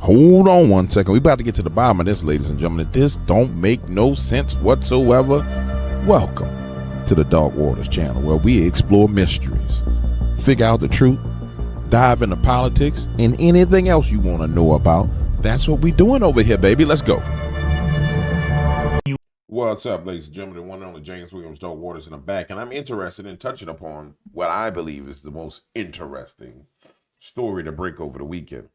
Hold on one second. We about to get to the bottom of this, ladies and gentlemen. This don't make no sense whatsoever. Welcome to the Dark Waters channel, where we explore mysteries, figure out the truth, dive into politics, and anything else you want to know about. That's what we doing over here, baby. Let's go. What's up, ladies and gentlemen? The one and only James Williams, Dark Waters, and I'm back. And I'm interested in touching upon what I believe is the most interesting story to break over the weekend.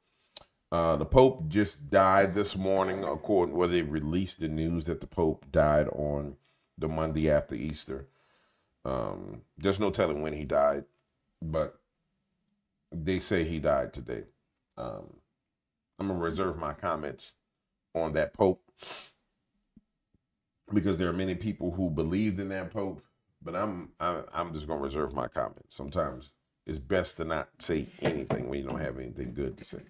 The Pope just died this morning, according where they released the news that the Pope died on the Monday after Easter. There's no telling when he died, but they say he died today. I'm gonna reserve my comments on that Pope because there are many people who believed in that Pope, but I'm just gonna reserve my comments. Sometimes it's best to not say anything when you don't have anything good to say.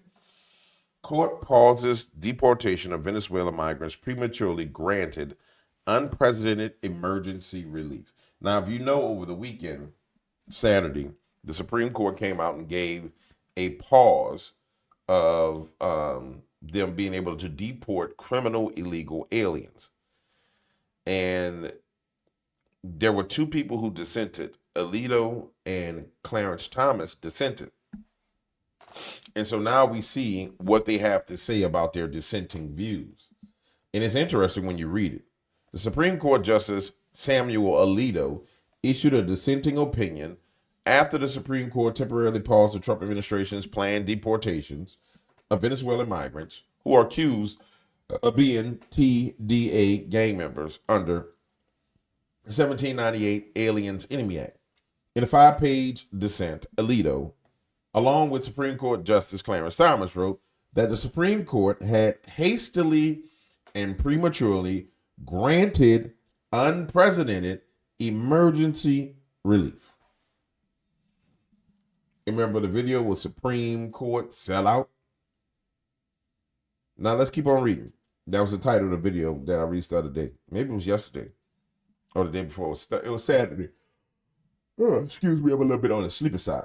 Court pauses deportation of Venezuelan migrants prematurely granted unprecedented emergency relief. Now, if you know, over the weekend, Saturday, the Supreme Court came out and gave a pause of them being able to deport criminal illegal aliens. And there were two people who dissented. Alito and Clarence Thomas dissented. And so now we see what they have to say about their dissenting views. And it's interesting when you read it. The Supreme Court Justice Samuel Alito issued a dissenting opinion after the Supreme Court temporarily paused the Trump administration's planned deportations of Venezuelan migrants who are accused of being TDA gang members under the 1798 Aliens Enemy Act. In a 5-page dissent, Alito, along with Supreme Court Justice Clarence Thomas, wrote that the Supreme Court had hastily and prematurely granted unprecedented emergency relief. Remember the video was Supreme Court Sellout? Now let's keep on reading. That was the title of the video that I read the other day. Maybe it was yesterday or the day before. It was Saturday. Oh, excuse me, I'm a little bit on the sleepy side.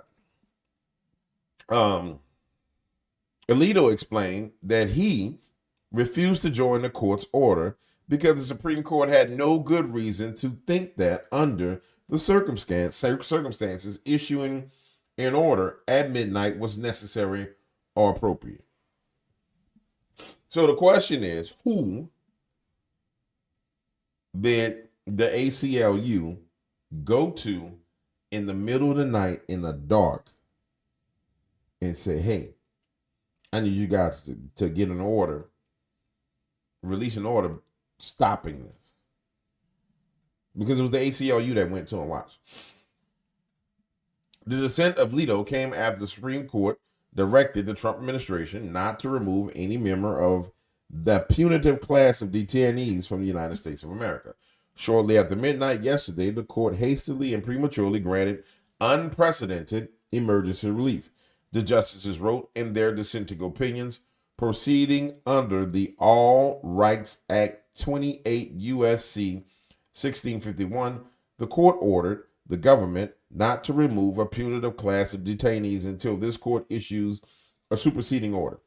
Alito explained that he refused to join the court's order because the Supreme Court had no good reason to think that under the circumstances issuing an order at midnight was necessary or appropriate. So the question is, who did the ACLU go to in the middle of the night in the dark and say, hey, I need you guys to get an order, release an order stopping this? Because it was the ACLU that went to and watched. The dissent of Alito came after the Supreme Court directed the Trump administration not to remove any member of the punitive class of detainees from the United States of America. Shortly after midnight yesterday, the court hastily and prematurely granted unprecedented emergency relief. The justices wrote in their dissenting opinions, proceeding under the All Rights Act 28 U.S.C. 1651, the court ordered the government not to remove a punitive class of detainees until this court issues a superseding order.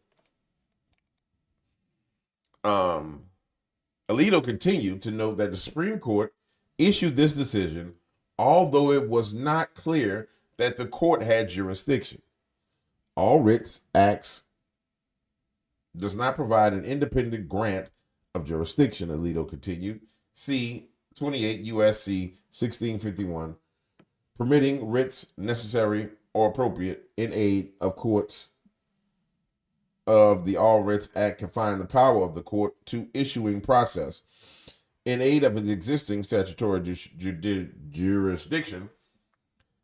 Alito continued to note that the Supreme Court issued this decision, although it was not clear that the court had jurisdiction. All Writs Acts does not provide an independent grant of jurisdiction, Alito continued. See 28 U.S.C. 1651, permitting writs necessary or appropriate in aid of courts of the All Writs Act confine the power of the court to issuing process in aid of its existing statutory jurisdiction.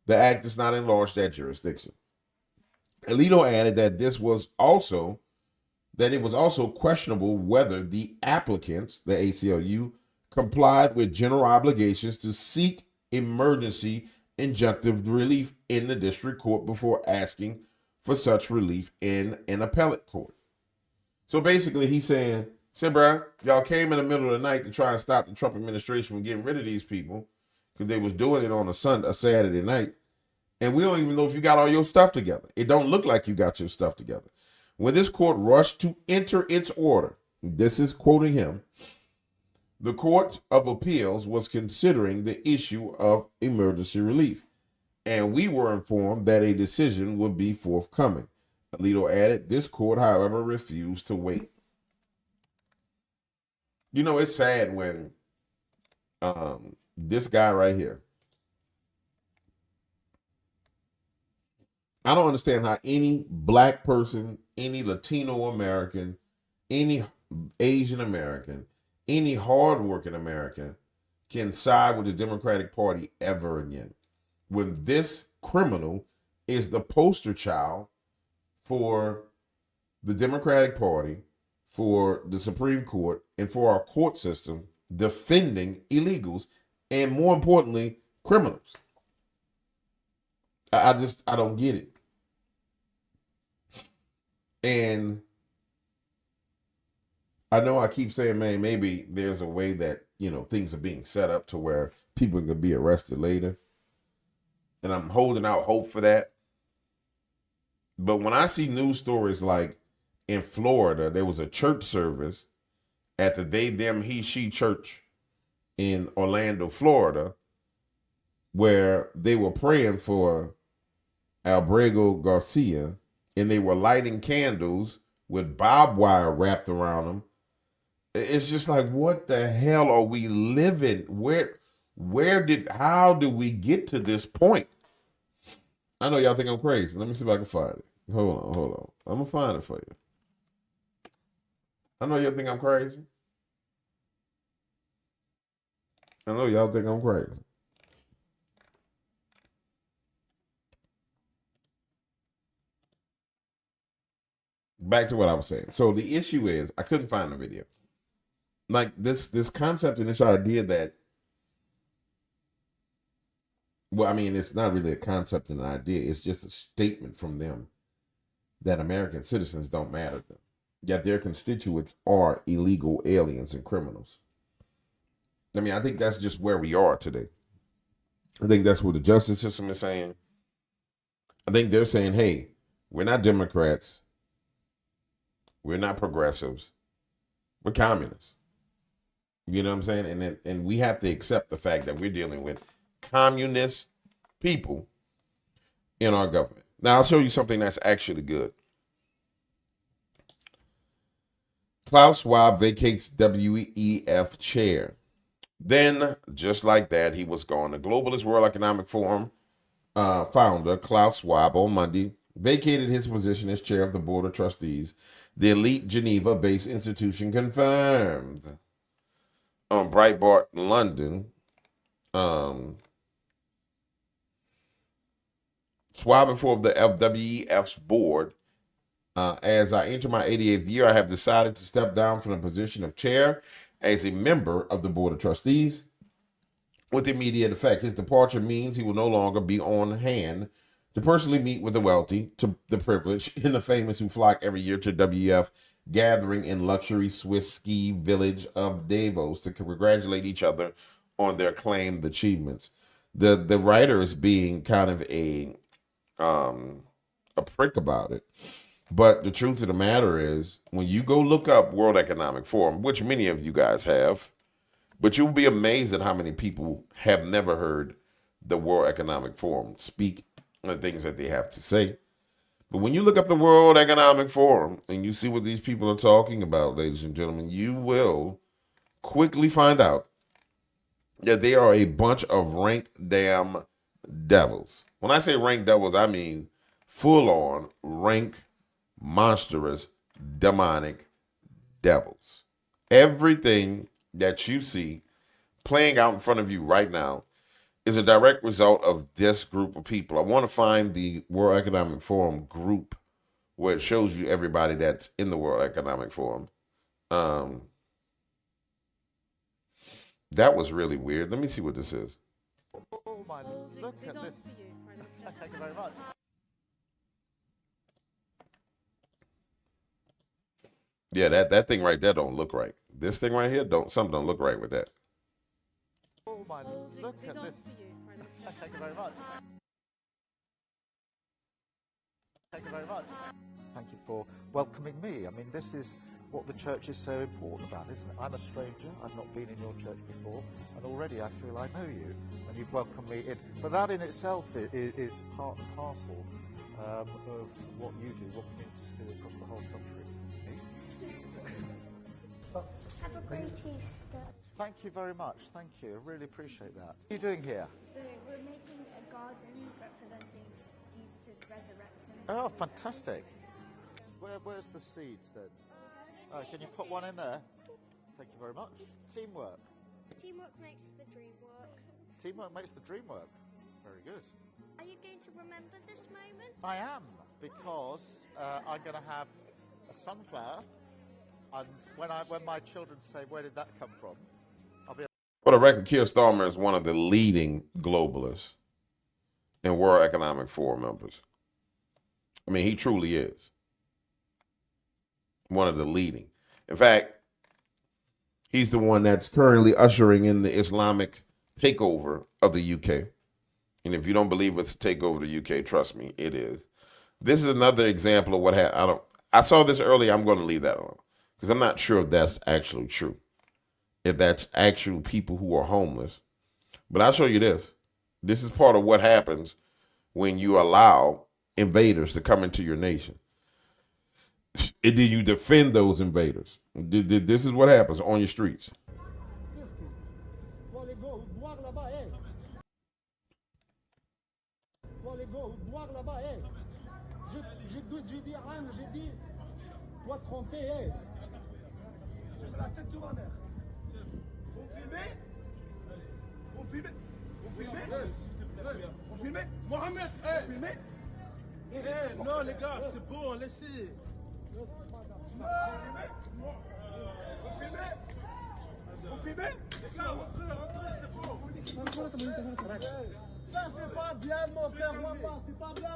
The act does not enlarge that jurisdiction. Alito added that it was also questionable whether the applicants, the ACLU, complied with general obligations to seek emergency injunctive relief in the district court before asking for such relief in an appellate court. So basically he's saying, bro, y'all came in the middle of the night to try and stop the Trump administration from getting rid of these people because they was doing it on a Saturday night. And we don't even know if you got all your stuff together. It don't look like you got your stuff together. When this court rushed to enter its order, this is quoting him, the Court of Appeals was considering the issue of emergency relief, and we were informed that a decision would be forthcoming. Alito added, this court, however, refused to wait. You know, it's sad when this guy right here, I don't understand how any black person, any Latino American, any Asian American, any hardworking American can side with the Democratic Party ever again. When this criminal is the poster child for the Democratic Party, for the Supreme Court, and for our court system defending illegals and, more importantly, criminals. I don't get it. And I know I keep saying, man, maybe there's a way that, things are being set up to where people can be arrested later. And I'm holding out hope for that. But when I see news stories like in Florida, there was a church service at the they, them, he, she church in Orlando, Florida, where they were praying for Albrego Garcia and they were lighting candles with barbed wire wrapped around them. It's just like, what the hell are we living? How did we get to this point? I know y'all think I'm crazy. Let me see if I can find it. Hold on. I'm gonna find it for you. I know y'all think I'm crazy. I know y'all think I'm crazy. Back to what I was saying. So the issue is I couldn't find the video. Like this concept and this idea that, well, I mean, it's not really a concept and an idea. It's just a statement from them that American citizens don't matter to them. Yet their constituents are illegal aliens and criminals. I mean, I think that's just where we are today. I think that's what the justice system is saying. I think they're saying, hey, we're not Democrats. We're not progressives. We're communists. You know what I'm saying? And we have to accept the fact that we're dealing with communist people in our government. Now, I'll show you something that's actually good. Klaus Schwab vacates WEF chair. Then, just like that, he was gone. The Globalist World Economic Forum founder, Klaus Schwab, on Monday vacated his position as chair of the Board of Trustees. The elite Geneva-based institution confirmed on Breitbart London. Schwab informed the WEF's board, as I enter my 88th year, I have decided to step down from the position of chair as a member of the Board of Trustees with immediate effect. His departure means he will no longer be on hand to personally meet with the wealthy, to the privileged, and the famous who flock every year to WEF gathering in luxury Swiss ski village of Davos to congratulate each other on their claimed achievements. The writer is being kind of a prick about it. But the truth of the matter is, when you go look up World Economic Forum, which many of you guys have, but you'll be amazed at how many people have never heard the World Economic Forum speak the things that they have to say. But when you look up the World Economic Forum and you see what these people are talking about, ladies and gentlemen, you will quickly find out that they are a bunch of rank damn devils. When I say rank devils, I mean full on rank, monstrous, demonic devils. Everything that you see playing out in front of you right now is a direct result of this group of people. I want to find the World Economic Forum group where it shows you everybody that's in the World Economic Forum. That was really weird. Let me see what this is. Oh my, look at this. Thank you very much. Yeah, that thing right there don't look right. This thing right here something don't look right with that. Oh my, look at this. Thank you very much. Thank you very much. Thank you for welcoming me. I mean, this is what the church is so important about, isn't it? I'm a stranger. I've not been in your church before, and already I feel I know you, and you've welcomed me in. But that in itself is part and parcel of what you do, what communities do across the whole country. Have a great Easter. Thank you very much. Thank you. I really appreciate that. What are you doing here? We're making a garden representing Jesus' resurrection. Oh, fantastic. Where's the seeds then? Oh, can you put one in there? Thank you very much. Teamwork. Teamwork makes the dream work. Teamwork makes the dream work. Very good. Are you going to remember this moment? I am, because I'm going to have a sunflower, and when my children say, where did that come from? I'll be. For the record, Keir Starmer is one of the leading globalists and World Economic Forum members. I mean, he truly is one of the leading. In fact, he's the one that's currently ushering in the Islamic takeover of the UK. And if you don't believe it's a takeover of the UK, trust me, it is. This is another example of what happened. I saw this earlier. I'm going to leave that alone because I'm not sure if that's actually true. If that's actual people who are homeless. But I'll show you this. This is part of what happens when you allow invaders to come into your nation. Did you defend those invaders? This is what happens on your streets. Mohamed, filmez. Non les gars, c'est bon, laissez. Vous filmez les gars, rentrez, c'est bon. Ça c'est pas bien mon père, c'est pas bien.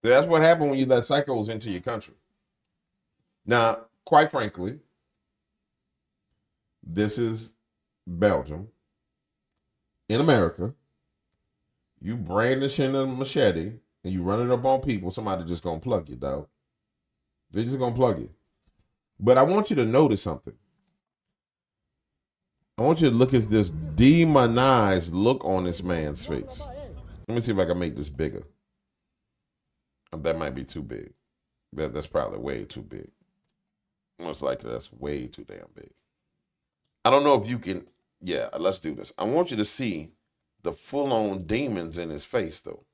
That's what happened when you let psychos into your country. Now, quite frankly, this is Belgium. In America, you brandishing a machete and you run it up on people, somebody just gonna plug you, dog. They're just gonna plug you. But I want you to notice something. I want you to look at this demonized look on this man's face. Let me see if I can make this bigger. That might be too big. That's probably way too big. Most likely that's way too damn big. I don't know if you can. Yeah, let's do this. I want you to see the full-on demons in his face, though.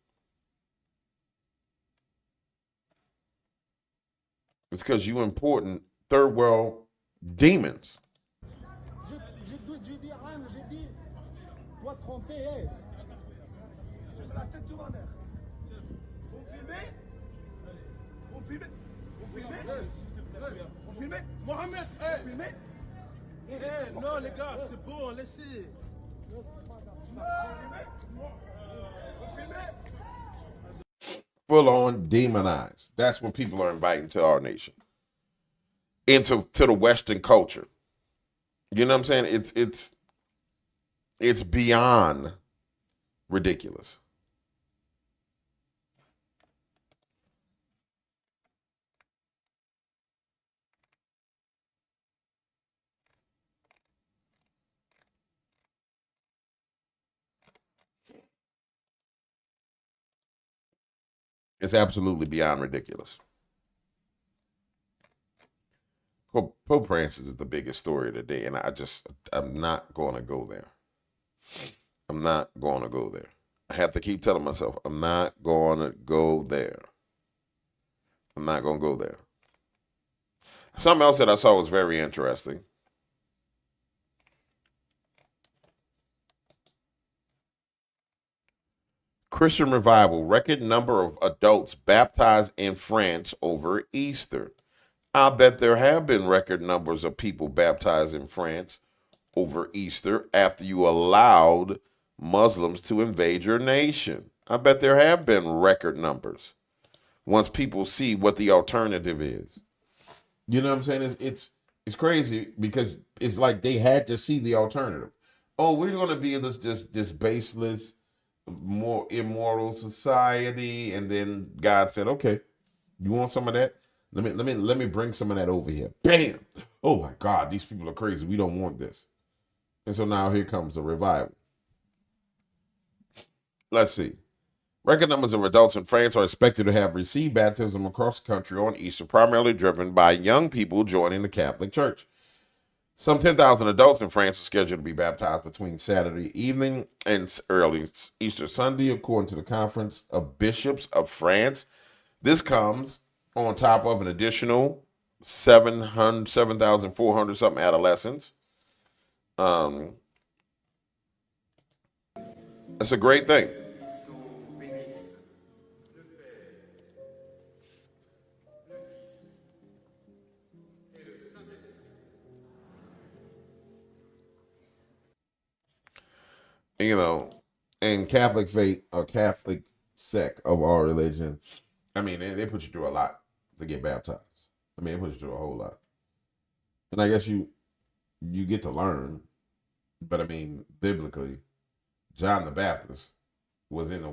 It's because you important third world demons. Mohamed, filmez. Non les gars, c'est bon, laissez. Full on demonized. That's what people are inviting to our nation. Into the Western culture. You know what I'm saying? It's beyond ridiculous. It's absolutely beyond ridiculous. Pope Francis is the biggest story of the day, and I'm not going to go there. I'm not going to go there. I have to keep telling myself, I'm not going to go there. I'm not going to go there. Something else that I saw was very interesting. Christian revival, record number of adults baptized in France over Easter. I bet there have been record numbers of people baptized in France over Easter after you allowed Muslims to invade your nation. I bet there have been record numbers once people see what the alternative is. You know what I'm saying? It's crazy because it's like they had to see the alternative. Oh, we're going to be in this baseless, more immoral society, and then God said, "Okay, you want some of that? Let me bring some of that over here." Bam! Oh my God, these people are crazy. We don't want this. And so now here comes the revival. Let's see. Record numbers of adults in France are expected to have received baptism across the country on Easter, primarily driven by young people joining the Catholic Church. Some 10,000 adults in France are scheduled to be baptized between Saturday evening and early Easter Sunday, according to the Conference of Bishops of France. This comes on top of an additional 7,400 something adolescents. Um, it's a great thing. You know, and Catholic faith or Catholic sect of our religion, I mean, they put you through a lot to get baptized. I mean, they put you through a whole lot. And I guess you get to learn, but I mean, biblically, John the Baptist was in the